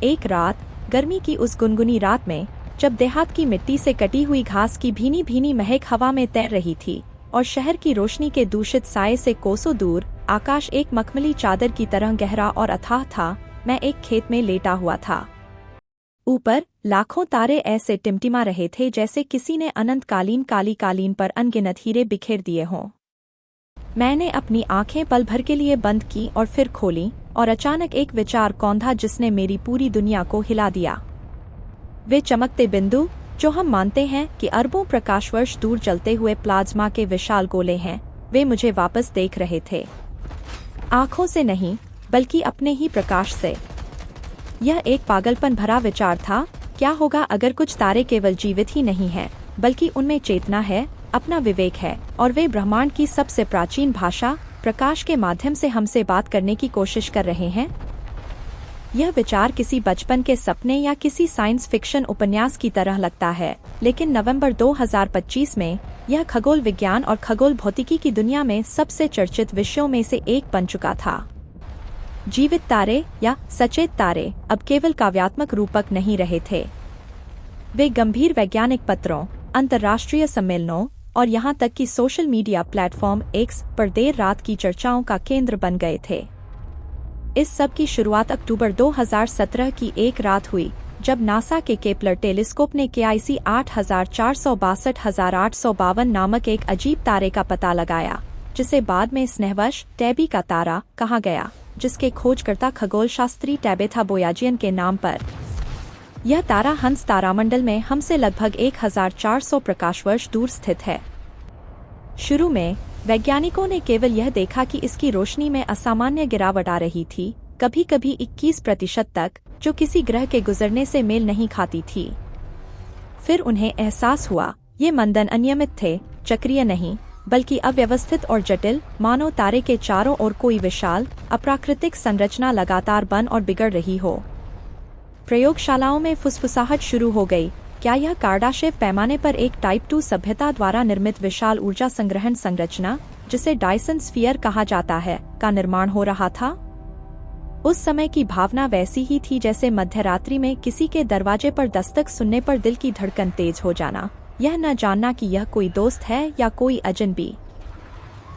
एक रात, गर्मी की उस गुनगुनी रात में, जब देहात की मिट्टी से कटी हुई घास की भीनी भीनी महक हवा में तैर रही थी और शहर की रोशनी के दूषित साये से कोसों दूर आकाश एक मखमली चादर की तरह गहरा और अथाह था, मैं एक खेत में लेटा हुआ था। ऊपर लाखों तारे ऐसे टिमटिमा रहे थे जैसे किसी ने अनंतकालीन काली कालीन पर अनगिनत हीरे बिखेर दिए हों। मैंने अपनी आंखें पल भर के लिए बंद की और फिर खोली, और अचानक एक विचार कौंधा जिसने मेरी पूरी दुनिया को हिला दिया। वे चमकते बिंदु, जो हम मानते हैं कि अरबों प्रकाश वर्ष दूर चलते हुए प्लाज्मा के विशाल गोले हैं, वे मुझे वापस देख रहे थे। आंखों से नहीं, बल्कि अपने ही प्रकाश से। यह एक पागलपन भरा विचार था, क्या होगा अगर कुछ तारे केवल जीवित ही नहीं हैं, बल्कि उनमें चेतना है, अपना विवेक है, और वे ब्रह्मांड की सबसे प्राचीन भाषा, प्रकाश के माध्यम से हमसे बात करने की कोशिश कर रहे हैं। यह विचार किसी बचपन के सपने या किसी साइंस फिक्शन उपन्यास की तरह लगता है, लेकिन नवंबर 2025 में यह खगोल विज्ञान और खगोल भौतिकी की दुनिया में सबसे चर्चित विषयों में से एक बन चुका था। जीवित तारे या सचेत तारे अब केवल काव्यात्मक रूपक नहीं रहे थे। वे गंभीर वैज्ञानिक पत्रों, अंतर्राष्ट्रीय सम्मेलनों और यहाँ तक कि सोशल मीडिया प्लेटफॉर्म एक्स पर देर रात की चर्चाओं का केंद्र बन गए थे। इस सब की शुरुआत अक्टूबर 2017 की एक रात हुई, जब नासा के केपलर टेलीस्कोप ने KIC 8462-852 नामक एक अजीब तारे का पता लगाया, जिसे बाद में स्नेहवश टैबी का तारा कहा गया, जिसके खोजकर्ता खगोलशास्त्री टैबेथा बोयाजियन के नाम पर। यह तारा हंस तारामंडल में हमसे लगभग 1400 प्रकाश वर्ष दूर स्थित है। शुरू में वैज्ञानिकों ने केवल यह देखा कि इसकी रोशनी में असामान्य गिरावट आ रही थी, कभी-कभी 21% तक, जो किसी ग्रह के गुजरने से मेल नहीं खाती थी। फिर उन्हें एहसास हुआ, ये मंदन अनियमित थे, चक्रीय नहीं, बल्कि अव्यवस्थित और जटिल, मानो तारे के चारों ओर कोई विशाल, अप्राकृतिक संरचना लगातार बन और बिगड़ रही हो। प्रयोगशालाओं में फुसफुसाहट शुरू हो गई, क्या यह कार्डाशेव पैमाने पर एक टाइप 2 सभ्यता द्वारा निर्मित विशाल ऊर्जा संग्रहण संरचना, जिसे डायसन स्फीयर कहा जाता है, का निर्माण हो रहा था? उस समय की भावना वैसी ही थी जैसे मध्यरात्रि में किसी के दरवाजे पर दस्तक सुनने पर दिल की धड़कन तेज हो जाना, यह न जानना कि यह कोई दोस्त है या कोई अजनबी।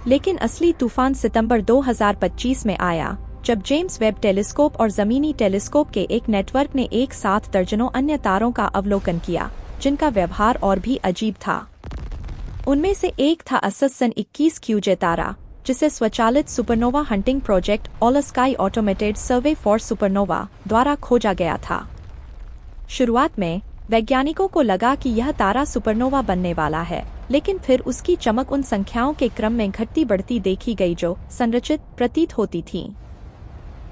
लेकिन असली तूफान सितंबर 2025 में आया, जब जेम्स वेब टेलीस्कोप और जमीनी टेलीस्कोप के एक नेटवर्क ने एक साथ दर्जनों अन्य तारों का अवलोकन किया, जिनका व्यवहार और भी अजीब था। उनमें से एक था सन 21 क्यूजे तारा, जिसे स्वचालित supernova hunting project all sky automated survey for supernova द्वारा खोजा गया था। शुरुआत में वैज्ञानिकों को लगा कि यह तारा सुपरनोवा बनने वाला है, लेकिन फिर उसकी चमक उन संख्याओं के क्रम में घटती बढ़ती देखी गई जो संरचित प्रतीत होती थीं।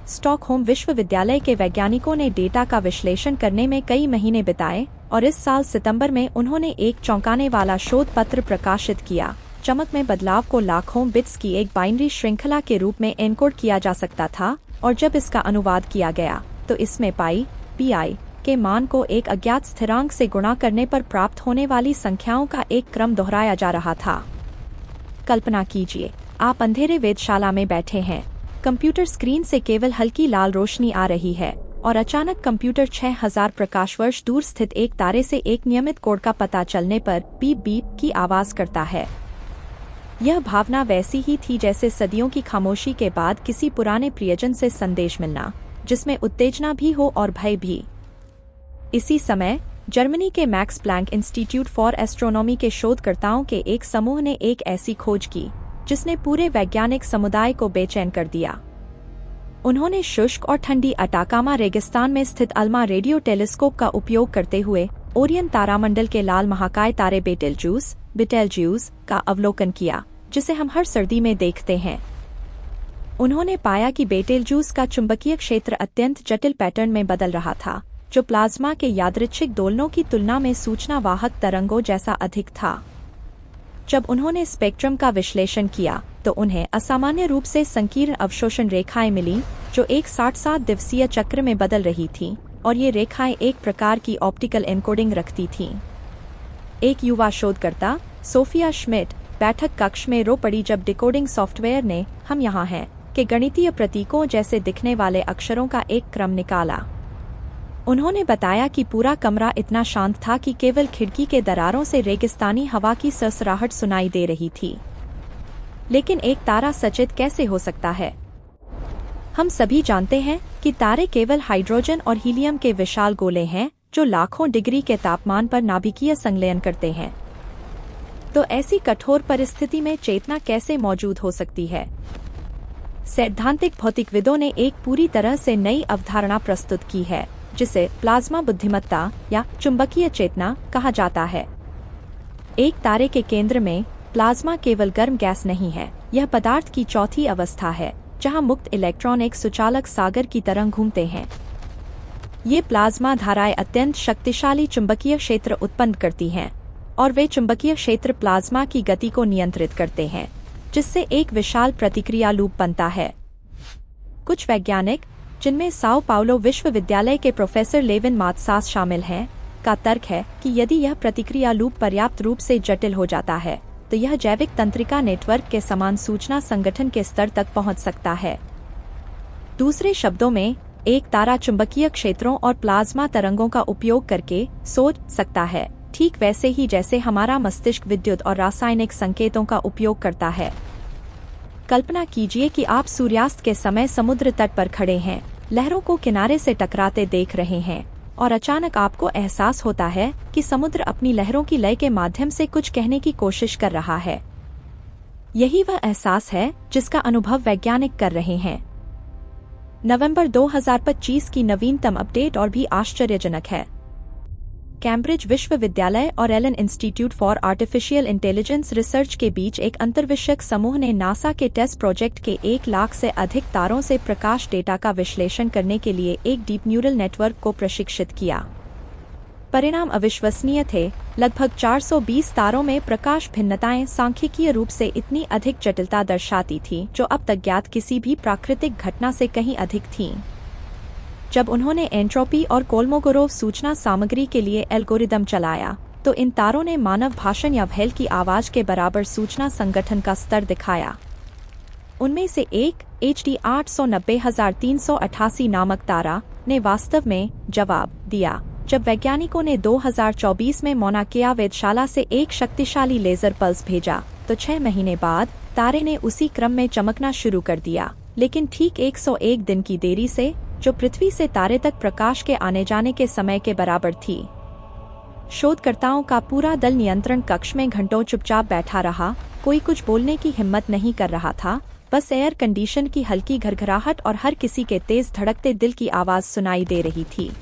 स्टॉकहोम विश्वविद्यालय के वैज्ञानिकों ने डेटा का विश्लेषण करने में कई महीने बिताए, और इस साल सितंबर में उन्होंने एक चौंकाने वाला शोध पत्र प्रकाशित किया। चमक में बदलाव को लाखों बिट्स की एक बाइनरी श्रृंखला के रूप में एनकोड किया जा सकता था, और जब इसका अनुवाद किया गया, तो इसमें PI के मान को एक अज्ञात स्थिरांक से गुणा करने पर प्राप्त होने वाली संख्याओं का एक क्रम दोहराया जा रहा था। कल्पना कीजिए, आप अंधेरे वेधशाला में बैठे हैं, कंप्यूटर स्क्रीन से केवल हल्की लाल रोशनी आ रही है, और अचानक कंप्यूटर 6000 प्रकाश वर्ष दूर स्थित एक तारे से एक नियमित कोड का पता चलने पर बीप बीप की आवाज करता है। यह भावना वैसी ही थी जैसे सदियों की खामोशी के बाद किसी पुराने प्रियजन से संदेश मिलना, जिसमें उत्तेजना भी हो और भय भी। इसी समय जर्मनी के Max Planck Institute for Astronomy के शोधकर्ताओं के एक समूह ने एक ऐसी खोज की, जिसने पूरे वैज्ञानिक समुदाय को बेचैन कर दिया। उन्होंने शुष्क और ठंडी अटाकामा रेगिस्तान में स्थित अल्मा रेडियो टेलीस्कोप का उपयोग करते हुए ओरियन तारामंडल के लाल महाकाय तारे बेटेलज्यूस का अवलोकन किया, जिसे हम हर सर्दी में देखते हैं। उन्होंने पाया कि बेटेलज्यूस का चुंबकीय क्षेत्र अत्यंत जटिल पैटर्न में बदल रहा था, जो प्लाज्मा के यादृच्छिक दोलनों की तुलना में सूचनावाहक तरंगों जैसा अधिक था। जब उन्होंने स्पेक्ट्रम का विश्लेषण किया, तो उन्हें असामान्य रूप से संकीर्ण अवशोषण रेखाएं मिलीं, जो एक 67 दिवसीय चक्र में बदल रही थीं, और ये रेखाएं एक प्रकार की ऑप्टिकल एन्कोडिंग रखती थीं। एक युवा शोधकर्ता, सोफिया श्मिट, बैठक कक्ष में रो पड़ी जब डिकोडिंग सॉफ्टवेयर ने "हम यहाँ हैं" के गणितीय प्रतीकों जैसे दिखने वाले अक्षरों का एक क्रम निकाला। उन्होंने बताया कि पूरा कमरा इतना शांत था कि केवल खिड़की के दरारों से रेगिस्तानी हवा की सरसराहट सुनाई दे रही थी। लेकिन एक तारा सचेत कैसे हो सकता है? हम सभी जानते हैं कि तारे केवल हाइड्रोजन और हीलियम के विशाल गोले हैं जो लाखों डिग्री के तापमान पर नाभिकीय संलयन करते हैं। तो ऐसी कठोर परिस्थिति में चेतना कैसे मौजूद हो सकती है? सैद्धांतिक भौतिकविदों ने एक पूरी तरह से नई अवधारणा प्रस्तुत की है जिसे प्लाज्मा बुद्धिमत्ता या चुंबकीय चेतना कहा जाता है। एक तारे के केंद्र में प्लाज्मा केवल गर्म गैस नहीं है, यह पदार्थ की चौथी अवस्था है जहां मुक्त इलेक्ट्रॉन एक सुचालक सागर की तरह घूमते हैं। ये प्लाज्मा धाराएं अत्यंत शक्तिशाली चुंबकीय क्षेत्र उत्पन्न करती हैं और वे चुंबकीय क्षेत्र प्लाज्मा की गति को नियंत्रित करते हैं, जिससे एक विशाल प्रतिक्रिया लूप बनता है। कुछ वैज्ञानिक, जिनमें साओ पाउलो विश्वविद्यालय के प्रोफेसर लेविन मात्सास शामिल हैं, का तर्क है कि यदि यह प्रतिक्रिया लूप पर्याप्त रूप से जटिल हो जाता है तो यह जैविक तंत्रिका नेटवर्क के समान सूचना संगठन के स्तर तक पहुंच सकता है। दूसरे शब्दों में, एक तारा चुंबकीय क्षेत्रों और प्लाज्मा तरंगों का उपयोग करके सोच सकता है, ठीक वैसे ही जैसे हमारा मस्तिष्क विद्युत और रासायनिक संकेतों का उपयोग करता है। कल्पना कीजिए कि आप सूर्यास्त के समय समुद्र तट पर खड़े हैं, लहरों को किनारे से टकराते देख रहे हैं और अचानक आपको एहसास होता है कि समुद्र अपनी लहरों की लय के माध्यम से कुछ कहने की कोशिश कर रहा है। यही वह एहसास है जिसका अनुभव वैज्ञानिक कर रहे हैं। नवंबर 2025 की नवीनतम अपडेट और भी आश्चर्यजनक है। कैम्ब्रिज विश्वविद्यालय और Allen Institute for Artificial Intelligence Research के बीच एक अंतर्विषयक समूह ने नासा के टेस्ट प्रोजेक्ट के 1 लाख से अधिक तारों से प्रकाश डेटा का विश्लेषण करने के लिए एक डीप न्यूरल नेटवर्क को प्रशिक्षित किया। परिणाम अविश्वसनीय थे। लगभग 420 तारों में प्रकाश भिन्नताएं सांख्यिकीय रूप से इतनी अधिक जटिलता दर्शाती थीं जो अब तक ज्ञात किसी भी प्राकृतिक घटना से कहीं अधिक थीं। जब उन्होंने एंट्रोपी और कोल्मोगोरोव सूचना सामग्री के लिए एल्गोरिदम चलाया तो इन तारों ने मानव भाषण या व्हेल की आवाज के बराबर सूचना संगठन का स्तर दिखाया। उनमें से एक HD 890,388 नामक तारा ने वास्तव में जवाब दिया जब वैज्ञानिकों ने 2024 में मौना किया वेधशाला से एक शक्तिशाली लेजर पल्स भेजा तो 6 महीने बाद तारे ने उसी क्रम में चमकना शुरू कर दिया, लेकिन ठीक 101 दिन की देरी से, जो पृथ्वी से तारे तक प्रकाश के आने जाने के समय के बराबर थी। शोधकर्ताओं का पूरा दल नियंत्रण कक्ष में घंटों चुपचाप बैठा रहा। कोई कुछ बोलने की हिम्मत नहीं कर रहा था, बस एयर कंडीशन की हल्की घरघराहट और हर किसी के तेज धड़कते दिल की आवाज सुनाई दे रही थी।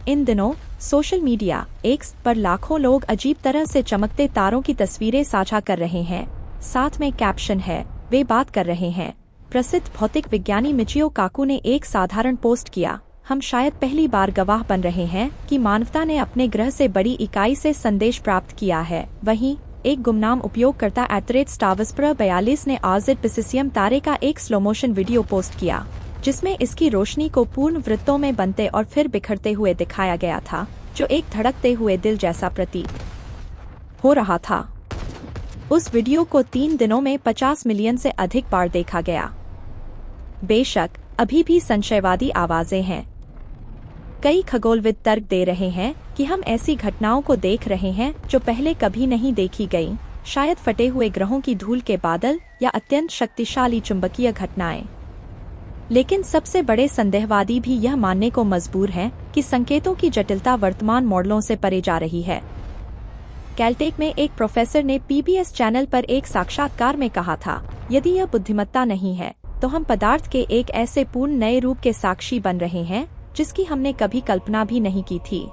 इन दिनों सोशल मीडिया एक्स पर लाखों लोग अजीब तरह से चमकते तारों की तस्वीरें साझा कर रहे हैं। साथ में कैप्शन है, वे बात कर रहे हैं। प्रसिद्ध भौतिक विज्ञानी मिचियो काकू ने एक साधारण पोस्ट किया, हम शायद पहली बार गवाह बन रहे हैं कि मानवता ने अपने ग्रह से बड़ी इकाई से संदेश प्राप्त किया है। वहीं एक गुमनाम उपयोगकर्ता @StarWhisperer42 ने आज़िद पिसिसियम तारे का एक स्लोमोशन वीडियो पोस्ट किया, जिसमें इसकी रोशनी को पूर्ण वृत्तों में बनते और फिर बिखरते हुए दिखाया गया था, जो एक धड़कते हुए दिल जैसा प्रतीत हो रहा था। उस वीडियो को 3 दिनों में 50 मिलियन से अधिक बार देखा गया। बेशक अभी भी संशयवादी आवाजें हैं। कई खगोलविद तर्क दे रहे हैं कि हम ऐसी घटनाओं को देख रहे हैं जो पहले कभी नहीं देखी गईं, शायद फटे हुए ग्रहों की धूल के बादल या अत्यंत शक्तिशाली चुंबकीय घटनाएं। लेकिन सबसे बड़े संदेहवादी भी यह मानने को मजबूर हैं कि संकेतों की जटिलता वर्तमान मॉडलों से परे जा रही है। कैलटेक में एक प्रोफेसर ने PBS चैनल पर एक साक्षात्कार में कहा था, यदि यह बुद्धिमत्ता नहीं है तो हम पदार्थ के एक ऐसे पूर्ण नए रूप के साक्षी बन रहे हैं जिसकी हमने कभी कल्पना भी नहीं की थी।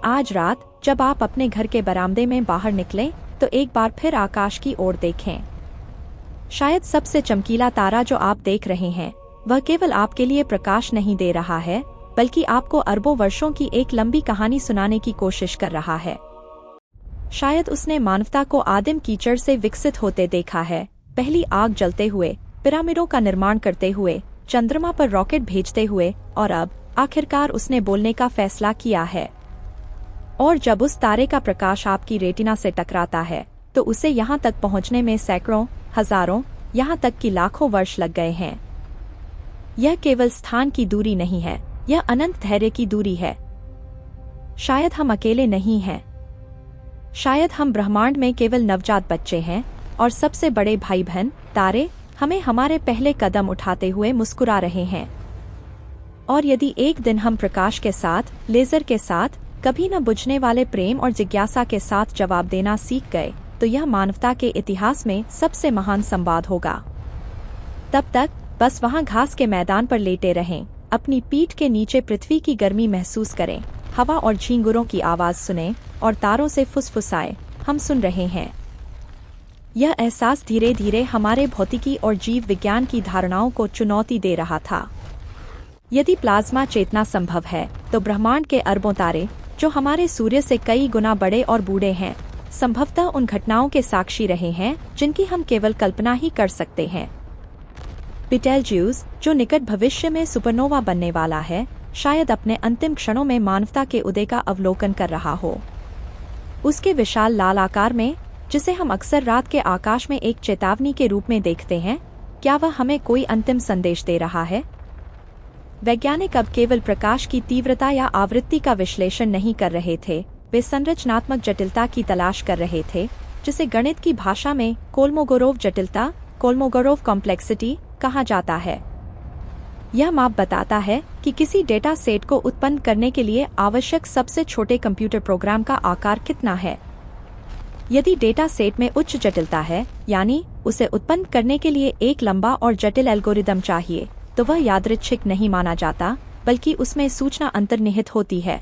आज रात जब आप अपने घर के बरामदे में बाहर निकलें तो एक बार फिर आकाश की ओर देखें। शायद सबसे चमकीला तारा जो आप देख रहे हैं वह केवल आपके लिए प्रकाश नहीं दे रहा है, बल्कि आपको अरबों वर्षों की एक लंबी कहानी सुनाने की कोशिश कर रहा है। शायद उसने मानवता को आदिम कीचड़ से विकसित होते देखा है, पहली आग जलते हुए, पिरामिडों का निर्माण करते हुए, चंद्रमा पर रॉकेट भेजते हुए, और अब आखिरकार उसने बोलने का फैसला किया है। और जब उस तारे का प्रकाश आपकी रेटिना से टकराता है तो उसे यहाँ तक पहुँचने में सैकड़ों, हजारों, यहाँ तक कि लाखों वर्ष लग गए हैं। यह केवल स्थान की दूरी नहीं है, यह अनंत धैर्य की दूरी है। शायद हम अकेले नहीं हैं। शायद हम ब्रह्मांड में केवल नवजात बच्चे हैं और सबसे बड़े भाई बहन तारे हमें हमारे पहले कदम उठाते हुए मुस्कुरा रहे हैं। और यदि एक दिन हम प्रकाश के साथ, लेजर के साथ, कभी न बुझने वाले प्रेम और जिज्ञासा के साथ जवाब देना सीख गए, तो यह मानवता के इतिहास में सबसे महान संवाद होगा। तब तक बस वहां घास के मैदान पर लेटे रहें, अपनी पीठ के नीचे पृथ्वी की गर्मी महसूस करें, हवा और झींगुरों की आवाज सुनें और तारों से फुसफुसाएं, हम सुन रहे हैं। यह एहसास धीरे धीरे हमारे भौतिकी और जीव विज्ञान की धारणाओं को चुनौती दे रहा था। यदि प्लाज्मा चेतना संभव है, तो ब्रह्मांड के अरबों तारे, जो हमारे सूर्य से कई गुना बड़े और बूढ़े हैं, संभवतः उन घटनाओं के साक्षी रहे हैं जिनकी हम केवल कल्पना ही कर सकते हैं। बीटेलज्यूस, जो निकट भविष्य में सुपरनोवा बनने वाला है, शायद अपने अंतिम क्षणों में मानवता के उदय का अवलोकन कर रहा हो। उसके विशाल लाल आकार में, जिसे हम अक्सर रात के आकाश में एक चेतावनी के रूप में देखते हैं, क्या वह हमें कोई अंतिम संदेश दे रहा है? वैज्ञानिक अब केवल प्रकाश की तीव्रता या आवृत्ति का विश्लेषण नहीं कर रहे थे, वे संरचनात्मक जटिलता की तलाश कर रहे थे, जिसे गणित की भाषा में कोलमोगोरोव जटिलता, कोलमोगोरोव कॉम्प्लेक्सिटी कहा जाता है। यह माप बताता है कि किसी डेटा सेट को उत्पन्न करने के लिए आवश्यक सबसे छोटे कंप्यूटर प्रोग्राम का आकार कितना है। यदि डेटा सेट में उच्च जटिलता है, यानी उसे उत्पन्न करने के लिए एक लंबा और जटिल एल्गोरिदम चाहिए, तो वह यादृच्छिक नहीं माना जाता, बल्कि उसमें सूचना अंतर्निहित होती है।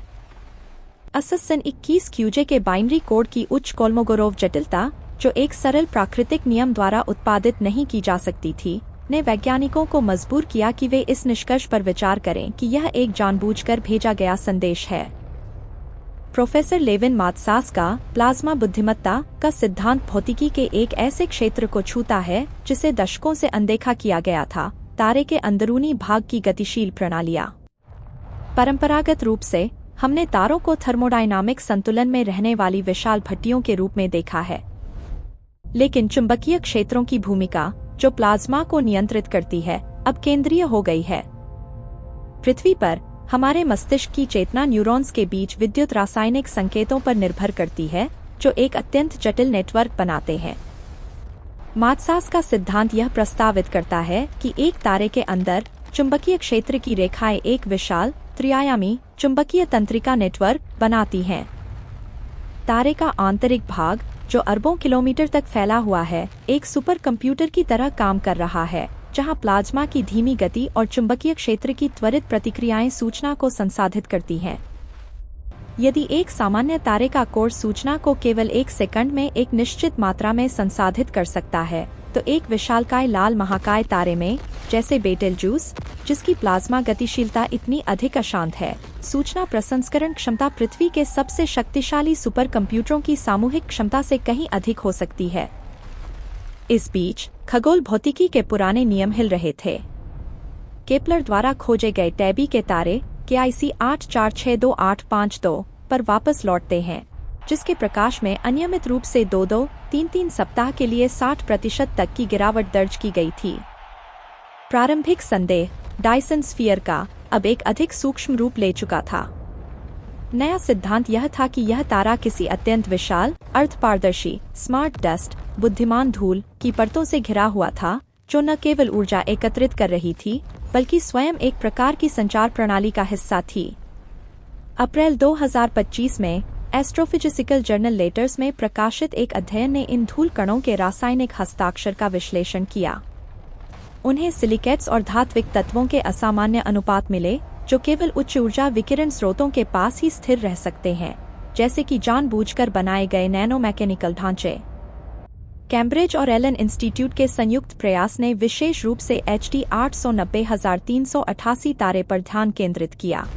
असन 21 क्यूजे के बाइनरी कोड की उच्च कोलमोगोरोव जटिलता, जो एक सरल प्राकृतिक नियम द्वारा उत्पादित नहीं की जा सकती थी, ने वैज्ञानिकों को मजबूर किया कि वे इस निष्कर्ष पर विचार करें कि यह एक जानबूझकर भेजा गया संदेश है। प्रोफेसर लेविन मात्सास का प्लाज्मा बुद्धिमत्ता का सिद्धांत भौतिकी के एक ऐसे क्षेत्र को छूता है जिसे दशकों से अनदेखा किया गया था, तारे के अंदरूनी भाग की गतिशील प्रणालियां। परंपरागत रूप से हमने तारों को थर्मोडायनामिक संतुलन में रहने वाली विशाल भट्टियों के रूप में देखा है, लेकिन चुंबकीय क्षेत्रों की भूमिका, जो प्लाज्मा को नियंत्रित करती है, अब केंद्रीय हो गई है। पृथ्वी पर हमारे मस्तिष्क की चेतना न्यूरॉन्स के बीच विद्युत रासायनिक संकेतों पर निर्भर करती है, जो एक अत्यंत जटिल नेटवर्क बनाते हैं। मात्सास का सिद्धांत यह प्रस्तावित करता है कि एक तारे के अंदर चुंबकीय क्षेत्र की रेखाएं एक विशाल त्रिआयामी चुंबकीय तंत्रिका नेटवर्क बनाती हैं। तारे का आंतरिक भाग, जो अरबों किलोमीटर तक फैला हुआ है, एक सुपर कंप्यूटर की तरह काम कर रहा है, जहां प्लाज्मा की धीमी गति और चुंबकीय क्षेत्र की त्वरित प्रतिक्रियाएं सूचना को संसाधित करती हैं। यदि एक सामान्य तारे का कोर सूचना को केवल एक सेकंड में एक निश्चित मात्रा में संसाधित कर सकता है, तो एक विशालकाय लाल महाकाय तारे में, जैसे बेटेलजूस, जिसकी प्लाज्मा गतिशीलता इतनी अधिक अशांत है, सूचना प्रसंस्करण क्षमता पृथ्वी के सबसे शक्तिशाली सुपर कंप्यूटरों की सामूहिक क्षमता से कहीं अधिक हो सकती है। इस बीच खगोल भौतिकी के पुराने नियम हिल रहे थे। केपलर द्वारा खोजे गए टैबी के तारे KIC 84628552 पर वापस लौटते हैं, जिसके प्रकाश में अनियमित रूप से 2-3 सप्ताह के लिए 60% तक की गिरावट दर्ज की गई थी। प्रारंभिक संदेह डायसन स्फीयर का अब एक अधिक सूक्ष्म रूप ले चुका था। नया सिद्धांत यह था कि यह तारा किसी अत्यंत विशाल, अर्धपारदर्शी, स्मार्ट डस्ट, बुद्धिमान धूल की परतों से घिरा हुआ था, जो न केवल ऊर्जा एकत्रित कर रही थी, बल्कि स्वयं एक प्रकार की संचार प्रणाली का हिस्सा थी। अप्रैल 2025 में एस्ट्रोफिजिकल जर्नल लेटर्स में प्रकाशित एक अध्ययन ने इन धूल कणों के रासायनिक हस्ताक्षर का विश्लेषण किया। उन्हें सिलिकेट्स और धात्विक तत्वों के असामान्य अनुपात मिले, जो केवल उच्च ऊर्जा विकिरण स्रोतों के पास ही स्थिर रह सकते हैं, जैसे कि जानबूझकर बनाए गए नैनो मैकेनिकल ढांचे। कैम्ब्रिज और एलन इंस्टीट्यूट के संयुक्त प्रयास ने विशेष रूप से HD 890388 तारे पर ध्यान केंद्रित किया।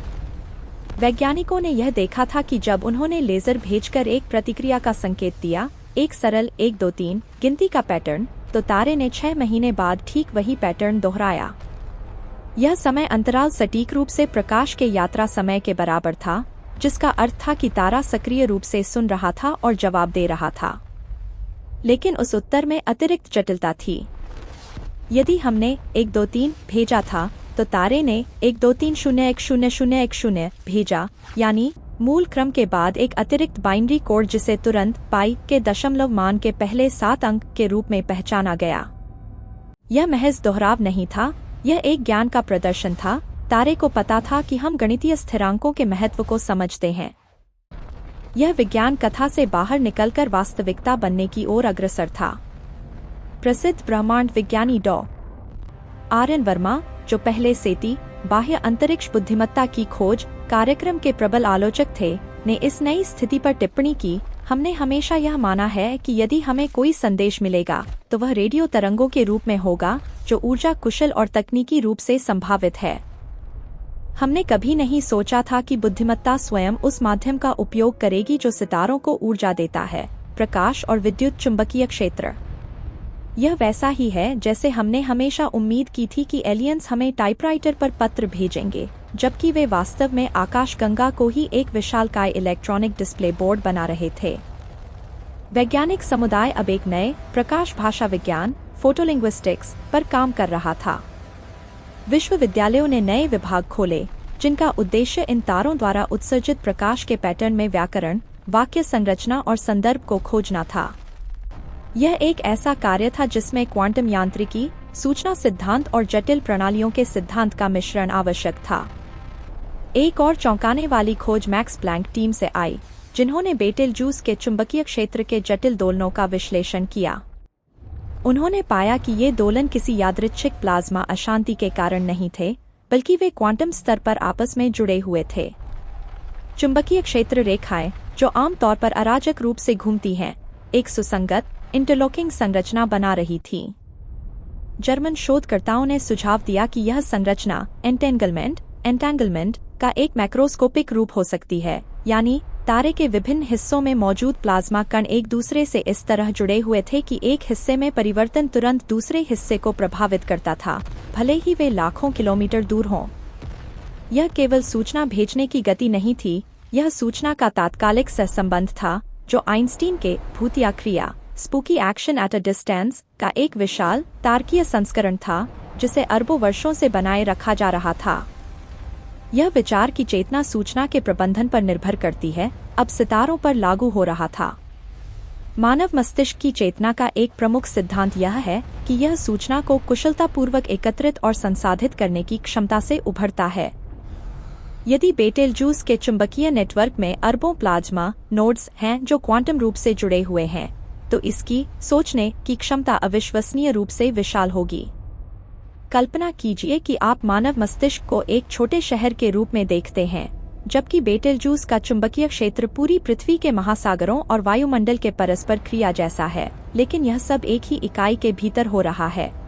वैज्ञानिकों ने यह देखा था कि जब उन्होंने लेजर भेजकर एक प्रतिक्रिया का संकेत दिया, एक सरल 1-2-3 गिनती का पैटर्न, तो तारे ने 6 महीने बाद ठीक वही पैटर्न दोहराया। यह समय अंतराल सटीक रूप से प्रकाश के यात्रा समय के बराबर था, जिसका अर्थ था कि तारा सक्रिय रूप से सुन रहा था और जवाब दे रहा था। लेकिन उस उत्तर में अतिरिक्त जटिलता थी। यदि हमने 1-2-3 भेजा था, तो तारे ने 123010010 भेजा, यानी मूल क्रम के बाद एक अतिरिक्त बाइनरी कोड जिसे तुरंत पाई के दशमलव मान के पहले 7 अंक के रूप में पहचाना गया। यह महज दोहराव नहीं था, यह एक ज्ञान का प्रदर्शन था। तारे को पता था कि हम गणितीय स्थिरांकों के महत्व को समझते हैं। यह विज्ञान कथा से बाहर निकलकर वास्तविकता बनने की ओर अग्रसर था। प्रसिद्ध ब्रह्मांड विज्ञानी डॉ.आर.एन. वर्मा, जो पहले सेती बाह्य अंतरिक्ष बुद्धिमत्ता की खोज कार्यक्रम के प्रबल आलोचक थे, ने इस नई स्थिति पर टिप्पणी की। हमने हमेशा यह माना है कि यदि हमें कोई संदेश मिलेगा तो वह रेडियो तरंगों के रूप में होगा, जो ऊर्जा कुशल और तकनीकी रूप से संभावित है। हमने कभी नहीं सोचा था कि बुद्धिमत्ता स्वयं उस माध्यम का उपयोग करेगी जो सितारों को ऊर्जा देता है, प्रकाश और विद्युत चुंबकीय क्षेत्र। यह वैसा ही है जैसे हमने हमेशा उम्मीद की थी कि एलियंस हमें टाइपराइटर पर पत्र भेजेंगे, जबकि वे वास्तव में आकाशगंगा को ही एक विशालकाय इलेक्ट्रॉनिक डिस्प्ले बोर्ड बना रहे थे। वैज्ञानिक समुदाय अब एक नए प्रकाश भाषा विज्ञान फोटोलिंग्विस्टिक्स पर काम कर रहा था। विश्वविद्यालयों ने नए विभाग खोले जिनका उद्देश्य इन तारों द्वारा उत्सर्जित प्रकाश के पैटर्न में व्याकरण, वाक्य संरचना और संदर्भ को खोजना था। यह एक ऐसा कार्य था जिसमें क्वांटम यांत्रिकी, सूचना सिद्धांत और जटिल प्रणालियों के सिद्धांत का मिश्रण आवश्यक था। एक और चौंकाने वाली खोज मैक्स प्लैंक टीम से आई, जिन्होंने बेटेलजूस के चुंबकीय क्षेत्र के जटिल दोलनों का विश्लेषण किया। उन्होंने पाया कि ये दोलन किसी यादृच्छिक प्लाज्मा अशांति के कारण नहीं थे, बल्कि वे क्वांटम स्तर पर आपस में जुड़े हुए थे। चुंबकीय क्षेत्र रेखाएं, जो आमतौर पर अराजक रूप से घूमती हैं, एक सुसंगत इंटरलॉकिंग संरचना बना रही थी। जर्मन शोधकर्ताओं ने सुझाव दिया कि यह संरचना एंटेंगलमेंट का एक मैक्रोस्कोपिक रूप हो सकती है, यानी तारे के विभिन्न हिस्सों में मौजूद प्लाज्मा कण एक दूसरे से इस तरह जुड़े हुए थे कि एक हिस्से में परिवर्तन तुरंत दूसरे हिस्से को प्रभावित करता था, भले ही वे लाखों किलोमीटर दूर हों। यह केवल सूचना भेजने की गति नहीं थी, यह सूचना का तात्कालिक सहसंबंध था, जो आइंस्टीन के भूतिया क्रिया spooky action at a distance का एक विशाल तारकीय संस्करण था, जिसे अरबों वर्षों से बनाए रखा जा रहा था। यह विचार की चेतना सूचना के प्रबंधन पर निर्भर करती है, अब सितारों पर लागू हो रहा था। मानव मस्तिष्क की चेतना का एक प्रमुख सिद्धांत यह है कि यह सूचना को कुशलतापूर्वक एकत्रित और संसाधित करने की क्षमता से उभरता है। यदि बेटेलजूस के चुंबकीय नेटवर्क में अरबों प्लाज्मा नोड्स हैं जो क्वांटम रूप से जुड़े हुए हैं, तो इसकी सोचने की क्षमता अविश्वसनीय रूप से विशाल होगी। कल्पना कीजिए कि आप मानव मस्तिष्क को एक छोटे शहर के रूप में देखते हैं, जबकि बेटेलजूस का चुंबकीय क्षेत्र पूरी पृथ्वी के महासागरों और वायुमंडल के परस्पर क्रिया जैसा है, लेकिन यह सब एक ही इकाई के भीतर हो रहा है।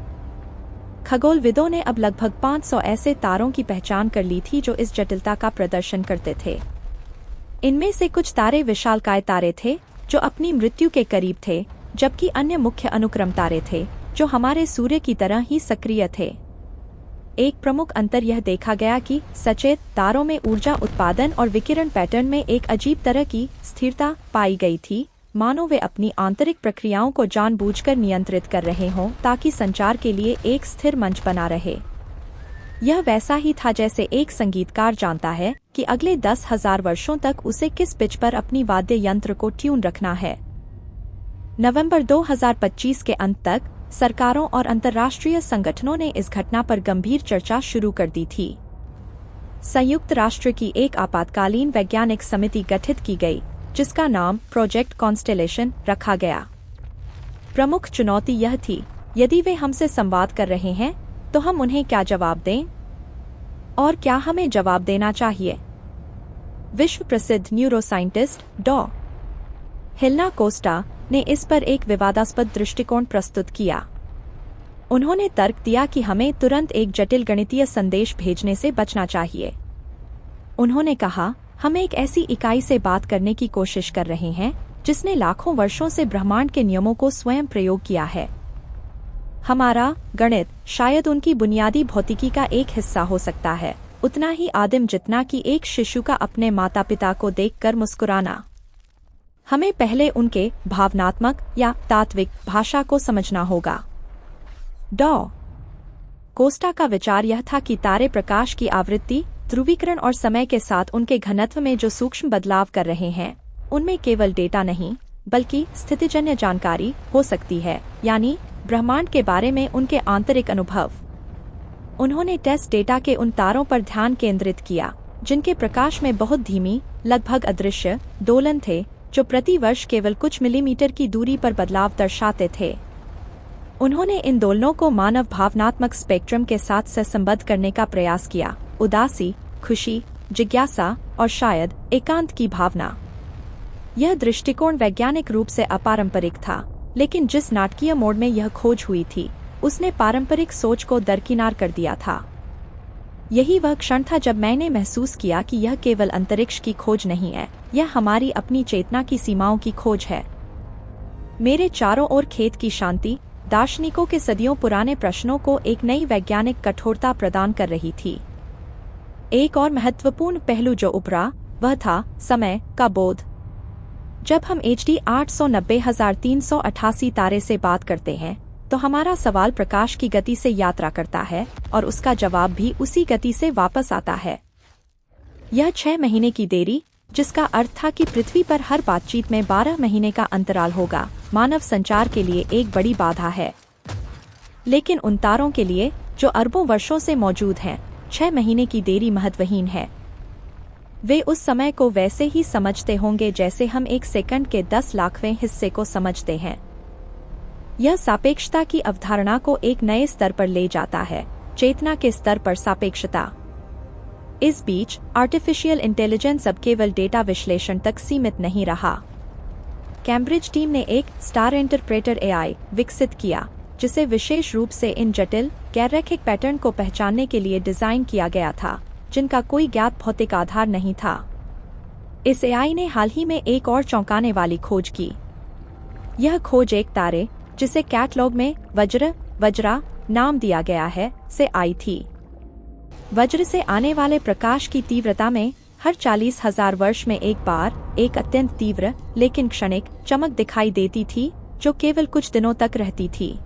खगोलविदों ने अब लगभग 500 ऐसे तारों की पहचान कर ली थी जो इस जटिलता का प्रदर्शन करते थे। इनमें से कुछ तारे विशालकाय तारे थे जो अपनी मृत्यु के करीब थे, जबकि अन्य मुख्य अनुक्रम तारे थे जो हमारे सूर्य की तरह ही सक्रिय थे। एक प्रमुख अंतर यह देखा गया कि सचेत तारों में ऊर्जा उत्पादन और विकिरण पैटर्न में एक अजीब तरह की स्थिरता पाई गई थी, मानो वे अपनी आंतरिक प्रक्रियाओं को जानबूझकर नियंत्रित कर रहे हों ताकि संचार के लिए एक स्थिर मंच बना रहे। यह वैसा ही था जैसे एक संगीतकार जानता है कि अगले 10,000 वर्षों तक उसे किस पिच पर अपनी वाद्य यंत्र को ट्यून रखना है। नवंबर 2025 के अंत तक सरकारों और अंतर्राष्ट्रीय संगठनों ने इस घटना पर गंभीर चर्चा शुरू कर दी थी। संयुक्त राष्ट्र की एक आपातकालीन वैज्ञानिक समिति गठित की गई, जिसका नाम प्रोजेक्ट कॉन्स्टेलेशन रखा गया। प्रमुख चुनौती यह थी, यदि वे हमसे संवाद कर रहे हैं तो हम उन्हें क्या जवाब दें, और क्या हमें जवाब देना चाहिए। विश्व प्रसिद्ध न्यूरोसाइंटिस्ट डॉ. हेलेना कोस्टा ने इस पर एक विवादास्पद दृष्टिकोण प्रस्तुत किया। उन्होंने तर्क दिया कि हमें तुरंत एक जटिल गणितीय संदेश भेजने से बचना चाहिए। उन्होंने कहा, हम एक ऐसी इकाई से बात करने की कोशिश कर रहे हैं जिसने लाखों वर्षों से ब्रह्मांड के नियमों को स्वयं प्रयोग किया है। हमारा गणित शायद उनकी बुनियादी भौतिकी का एक हिस्सा हो सकता है, उतना ही आदिम जितना कि एक शिशु का अपने माता पिता को देखकर मुस्कुराना। हमें पहले उनके भावनात्मक या तात्विक भाषा को समझना होगा। डॉ. कोस्टा का विचार यह था कि तारे प्रकाश की आवृत्ति, ध्रुवीकरण और समय के साथ उनके घनत्व में जो सूक्ष्म बदलाव कर रहे हैं, उनमें केवल डेटा नहीं बल्कि स्थितिजन्य जानकारी हो सकती है, यानी ब्रह्मांड के बारे में उनके आंतरिक अनुभव। उन्होंने टेस्ट डेटा के उन तारों पर ध्यान केंद्रित किया जिनके प्रकाश में बहुत धीमी, लगभग अदृश्य दोलन थे, जो प्रति वर्ष केवल कुछ मिलीमीटर की दूरी पर बदलाव दर्शाते थे। उन्होंने इन दोलनों को मानव भावनात्मक स्पेक्ट्रम के साथ सहसंबद्ध करने का प्रयास किया, उदासी, खुशी, जिज्ञासा और शायद एकांत की भावना। यह दृष्टिकोण वैज्ञानिक रूप से अपारंपरिक था, लेकिन जिस नाटकीय मोड़ में यह खोज हुई थी, उसने पारंपरिक सोच को दरकिनार कर दिया था। यही वह क्षण था जब मैंने महसूस किया कि यह केवल अंतरिक्ष की खोज नहीं है, यह हमारी अपनी चेतना की सीमाओं की खोज है। मेरे चारों ओर खेत की शांति दार्शनिकों के सदियों पुराने प्रश्नों को एक नई वैज्ञानिक कठोरता प्रदान कर रही थी। एक और महत्वपूर्ण पहलू जो उभरा वह था समय का बोध। जब हम HD 890,388 तारे से बात करते हैं तो हमारा सवाल प्रकाश की गति से यात्रा करता है और उसका जवाब भी उसी गति से वापस आता है। यह 6 महीने की देरी, जिसका अर्थ था कि पृथ्वी पर हर बातचीत में 12 महीने का अंतराल होगा, मानव संचार के लिए एक बड़ी बाधा है। लेकिन उन तारों के लिए जो अरबों वर्षों से मौजूद हैं, 6 महीने की देरी महत्वहीन है। वे उस समय को वैसे ही समझते होंगे जैसे हम एक सेकंड के 10 लाखवें हिस्से को समझते हैं। यह सापेक्षता की अवधारणा को एक नए स्तर पर ले जाता है, चेतना के स्तर पर सापेक्षता। इस बीच आर्टिफिशियल इंटेलिजेंस अब केवल डेटा विश्लेषण तक सीमित नहीं रहा। कैम्ब्रिज टीम ने एक स्टार इंटरप्रेटर AI विकसित किया, जिसे विशेष रूप से इन जटिल, गैर-रैखिक पैटर्न को पहचानने के लिए डिजाइन किया गया था, जिनका कोई ज्ञात भौतिक आधार नहीं था। इस AI ने हाल ही में एक और चौंकाने वाली खोज की। यह खोज एक तारे, जिसे कैटलॉग में वज्रा नाम दिया गया है, से आई थी। वज्र से आने वाले प्रकाश की तीव्रता में हर 40,000 वर्ष में एक बार एक अत्यंत तीव्र लेकिन क्षणिक चमक दिखाई देती थी, जो केवल कुछ दिनों तक रहती थी।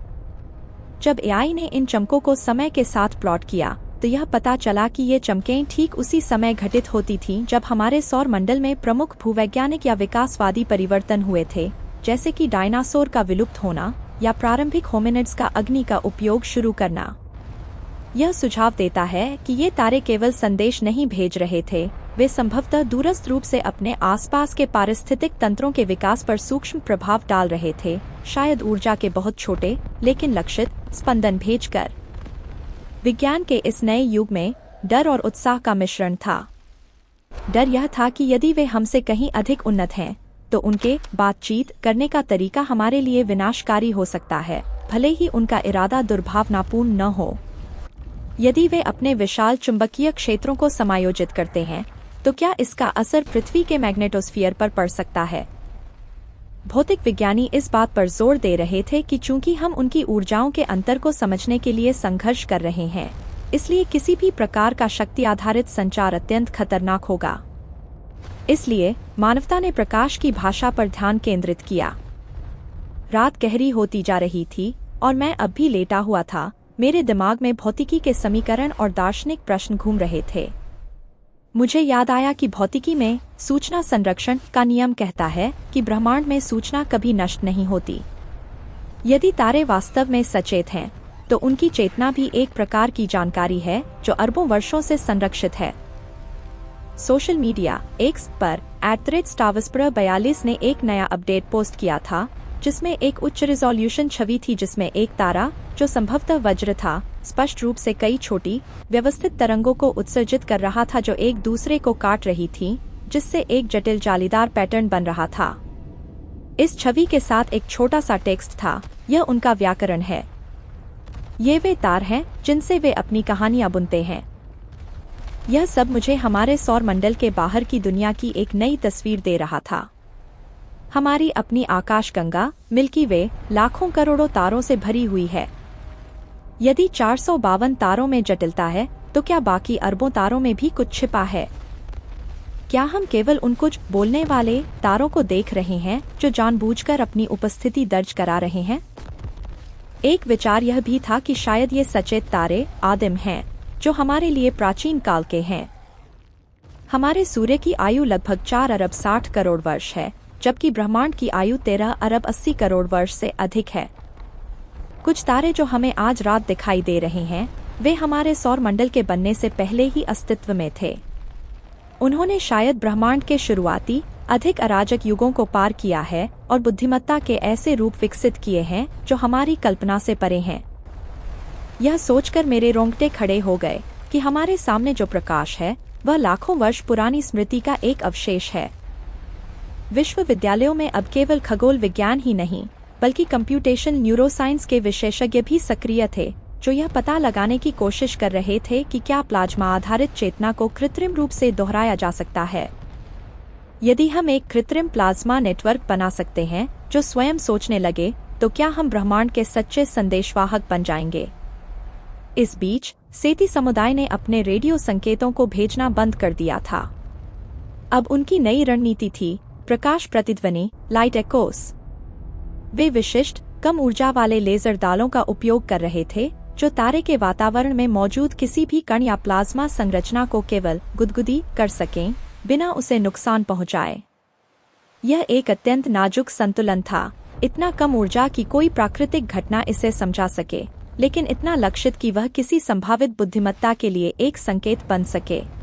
जब AI ने इन चमकों को समय के साथ प्लॉट किया तो यह पता चला कि ये चमकें ठीक उसी समय घटित होती थीं जब हमारे सौर मंडल में प्रमुख भूवैज्ञानिक या विकासवादी परिवर्तन हुए थे, जैसे कि डायनासोर का विलुप्त होना या प्रारंभिक होमिनिड्स का अग्नि का उपयोग शुरू करना। यह सुझाव देता है कि ये तारे केवल संदेश नहीं भेज रहे थे, वे संभवतः दूरस्थ रूप से अपने आसपास के पारिस्थितिक तंत्रों के विकास पर सूक्ष्म प्रभाव डाल रहे थे, शायद ऊर्जा के बहुत छोटे लेकिन लक्षित स्पंदन भेजकर। विज्ञान के इस नए युग में डर और उत्साह का मिश्रण था। डर यह था कि यदि वे हमसे कहीं अधिक उन्नत हैं, तो उनके बातचीत करने का तरीका हमारे लिए विनाशकारी हो सकता है, भले ही उनका इरादा दुर्भावनापूर्ण न हो। यदि वे अपने विशाल चुंबकीय क्षेत्रों को समायोजित करते हैं, तो क्या इसका असर पृथ्वी के मैग्नेटोस्फीयर पर पड़ सकता है? भौतिक विज्ञानी इस बात पर जोर दे रहे थे कि चूंकि हम उनकी ऊर्जाओं के अंतर को समझने के लिए संघर्ष कर रहे हैं, इसलिए किसी भी प्रकार का शक्ति आधारित संचार अत्यंत खतरनाक होगा। इसलिए मानवता ने प्रकाश की भाषा पर ध्यान केंद्रित किया। रात गहरी होती जा रही थी और मैं अब भी लेटा हुआ था। मेरे दिमाग में भौतिकी के समीकरण और दार्शनिक प्रश्न घूम रहे थे। मुझे याद आया कि भौतिकी में सूचना संरक्षण का नियम कहता है कि ब्रह्मांड में सूचना कभी नष्ट नहीं होती। यदि तारे वास्तव में सचेत हैं, तो उनकी चेतना भी एक प्रकार की जानकारी है जो अरबों वर्षों से संरक्षित है। सोशल मीडिया X पर @StarWhisperer42 ने एक नया अपडेट पोस्ट किया था, जिसमें एक उच्च रिजोल्यूशन छवि थी जिसमें एक तारा, जो संभवतः वज्र था, स्पष्ट रूप से कई छोटी व्यवस्थित तरंगों को उत्सर्जित कर रहा था जो एक दूसरे को काट रही थीं, जिससे एक जटिल जालीदार पैटर्न बन रहा था। इस छवि के साथ एक छोटा सा टेक्स्ट था, यह उनका व्याकरण है। ये वे तार हैं जिनसे वे अपनी कहानियां बुनते हैं। यह सब मुझे हमारे सौर मंडल के बाहर की दुनिया की एक नई तस्वीर दे रहा था। हमारी अपनी आकाशगंगा मिल्की वे लाखों करोड़ों तारों से भरी हुई है। यदि 452 तारों में जटिलता है, तो क्या बाकी अरबों तारों में भी कुछ छिपा है? क्या हम केवल उन कुछ बोलने वाले तारों को देख रहे हैं जो जानबूझकर अपनी उपस्थिति दर्ज करा रहे हैं? एक विचार यह भी था कि शायद ये सचेत तारे आदिम हैं, जो हमारे लिए प्राचीन काल के हैं। हमारे सूर्य की आयु लगभग 4 अरब 60 करोड़ वर्ष है, जबकि ब्रह्मांड की आयु 13 अरब 80 करोड़ वर्ष से अधिक है। कुछ तारे जो हमें आज रात दिखाई दे रहे हैं, वे हमारे सौर मंडल के बनने से पहले ही अस्तित्व में थे। उन्होंने शायद ब्रह्मांड के शुरुआती अधिक अराजक युगों को पार किया है और बुद्धिमत्ता के ऐसे रूप विकसित किए हैं जो हमारी कल्पना से परे हैं। यह सोचकर मेरे रोंगटे खड़े हो गए कि हमारे सामने जो प्रकाश है वह लाखों वर्ष पुरानी स्मृति का एक अवशेष है। विश्वविद्यालयों में अब केवल खगोल विज्ञान ही नहीं, बल्कि कंप्यूटेशन न्यूरोसाइंस के विशेषज्ञ भी सक्रिय थे, जो यह पता लगाने की कोशिश कर रहे थे कि क्या प्लाज्मा आधारित चेतना को कृत्रिम रूप से दोहराया जा सकता है। यदि हम एक कृत्रिम प्लाज्मा नेटवर्क बना सकते हैं जो स्वयं सोचने लगे, तो क्या हम ब्रह्मांड के सच्चे संदेशवाहक बन जाएंगे? इस बीच सेती समुदाय ने अपने रेडियो संकेतों को भेजना बंद कर दिया था। अब उनकी नई रणनीति थी प्रकाश प्रतिध्वनि, लाइट एकोस। वे विशिष्ट कम ऊर्जा वाले लेजर दालों का उपयोग कर रहे थे, जो तारे के वातावरण में मौजूद किसी भी कण या प्लाज्मा संरचना को केवल गुदगुदी कर सकें, बिना उसे नुकसान पहुंचाए। यह एक अत्यंत नाजुक संतुलन था, इतना कम ऊर्जा कि कोई प्राकृतिक घटना इसे समझा सके, लेकिन इतना लक्षित कि वह किसी संभावित बुद्धिमत्ता के लिए एक संकेत बन सके।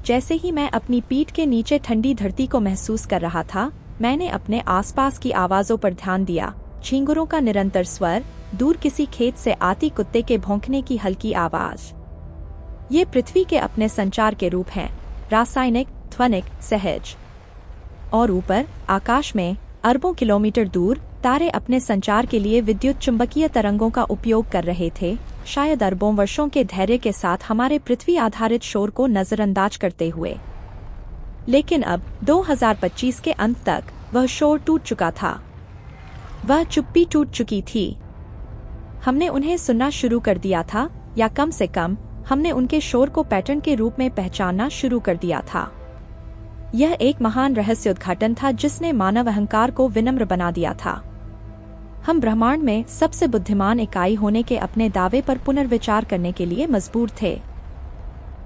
जैसे ही मैं अपनी पीठ के नीचे ठंडी धरती को महसूस कर रहा था, मैंने अपने आसपास की आवाजों पर ध्यान दिया। झींगुरों का निरंतर स्वर, दूर किसी खेत से आती कुत्ते के भौंकने की हल्की आवाज। ये पृथ्वी के अपने संचार के रूप हैं, रासायनिक, ध्वनिक, सहज। और ऊपर आकाश में अरबों किलोमीटर दूर तारे अपने संचार के लिए विद्युत चुंबकीय तरंगों का उपयोग कर रहे थे, शायद अरबों वर्षों के धैर्य के साथ हमारे पृथ्वी आधारित शोर को नजरअंदाज करते हुए। लेकिन अब 2025 के अंत तक वह शोर टूट चुका था। वह चुप्पी टूट चुकी थी। हमने उन्हें सुनना शुरू कर दिया था, या कम से कम हमने उनके शोर को पैटर्न के रूप में पहचानना शुरू कर दिया था। यह एक महान रहस्योद्घाटन था जिसने मानव अहंकार को विनम्र बना दिया था। हम ब्रह्मांड में सबसे बुद्धिमान इकाई होने के अपने दावे पर पुनर्विचार करने के लिए मजबूर थे।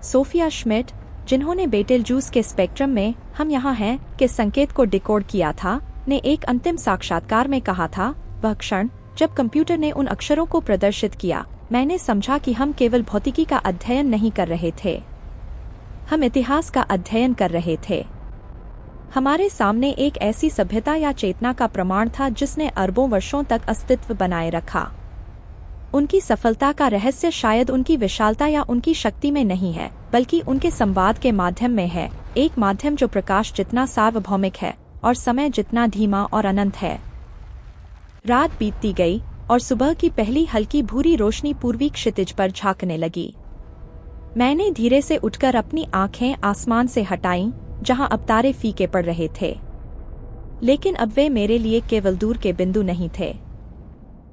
सोफिया श्मिट, जिन्होंने बेटेलजूस के स्पेक्ट्रम में "हम यहाँ हैं" के संकेत को डिकोड किया था, ने एक अंतिम साक्षात्कार में कहा था, वह क्षण जब कंप्यूटर ने उन अक्षरों को प्रदर्शित किया, मैंने समझा कि हम केवल भौतिकी का अध्ययन नहीं कर रहे थे, हम इतिहास का अध्ययन कर रहे थे। हमारे सामने एक ऐसी सभ्यता या चेतना का प्रमाण था जिसने अरबों वर्षों तक अस्तित्व बनाए रखा। उनकी सफलता का रहस्य शायद उनकी विशालता या उनकी शक्ति में नहीं है, बल्कि उनके संवाद के माध्यम में है, एक माध्यम जो प्रकाश जितना सार्वभौमिक है और समय जितना धीमा और अनंत है। रात बीतती गई और सुबह की पहली हल्की भूरी रोशनी पूर्वी क्षितिज पर झांकने लगी। मैंने धीरे से उठकर अपनी आंखें आसमान से हटाईं, जहां अब तारे फीके पड़ रहे थे। लेकिन अब वे मेरे लिए केवल दूर के बिंदु नहीं थे।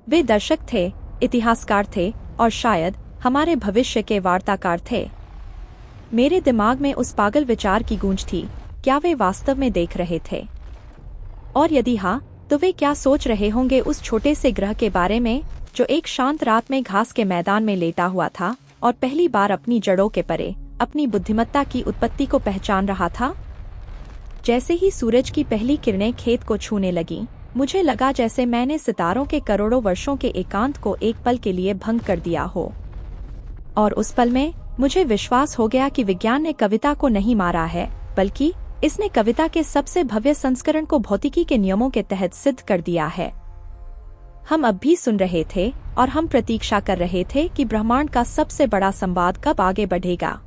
वे दर्शक थे, इतिहासकार थे और शायद हमारे भविष्य के वार्ताकार थे। मेरे दिमाग में उस पागल विचार की गूंज थी, क्या वे वास्तव में देख रहे थे? और यदि हाँ, तो वे क्या सोच रहे होंगे उस छोटे से ग्रह के बारे में, जो एक शांत रात में घास के मैदान में लेटा हुआ था और पहली बार अपनी जड़ों के परे अपनी बुद्धिमत्ता की उत्पत्ति को पहचान रहा था? जैसे ही सूरज की पहली किरणें खेत को छूने लगीं, मुझे लगा जैसे मैंने सितारों के करोड़ों वर्षों के एकांत को एक पल के लिए भंग कर दिया हो। और उस पल में मुझे विश्वास हो गया कि विज्ञान ने कविता को नहीं मारा है, बल्कि इसने कविता के सबसे भव्य संस्करण को भौतिकी के नियमों के तहत सिद्ध कर दिया है। हम अब भी सुन रहे थे और हम प्रतीक्षा कर रहे थे कि ब्रह्मांड का सबसे बड़ा संवाद कब आगे बढ़ेगा।